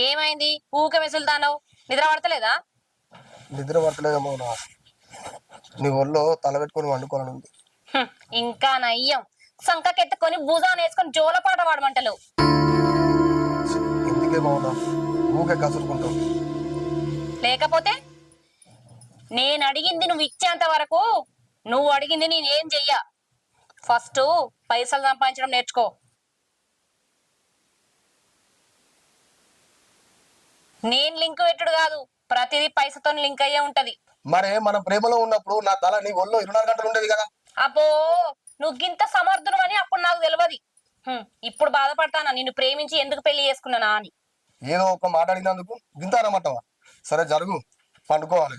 ఏమైంది ఊకే మెసులుతానో నిద్ర పడతలేదా? నిద్ర పడతలేదేమో నా నీ ఒళ్ళో తల పెట్టుకొని వండుకోవాలని ఉంది. హ్మ్, ఇంకా నయ్యం సంకకెత్తుకొని భుజాన్ని వేసుకొని జోలపాట వాడమంటలు. ఎందుకే మౌనా ఊకే కసురుకుంటావు? లేకపోతే నేను అడిగింది నువ్వు ఇచ్చేంత వరకు నువ్వు అడిగింది నేనేం చెయ్య. ఫస్ట్ పైసలు సంపాదించడం నేర్చుకో. నేను లింక్ పెట్టుడు కాదు, ప్రతిదీ పైసతో లింక్ అయ్యే ఉంటది. మరే మన ప్రేమలో ఉన్నప్పుడు నా తల నీ ఒళ్ళో 24 గంటలు ఉండేది కదా. అబ్బో, నువ్వు గింత సమర్థుడు అని అప్పుడు నాకు తెలియదు. ఇప్పుడు బాధపడతానా నిన్ను ప్రేమించి ఎందుకు పెళ్లి చేసుకున్నానా అని. ఏదో ఒక మాట అడిగినందుకు గింత అనమాటవా? సరే జరుగు, పండుకోవాలి.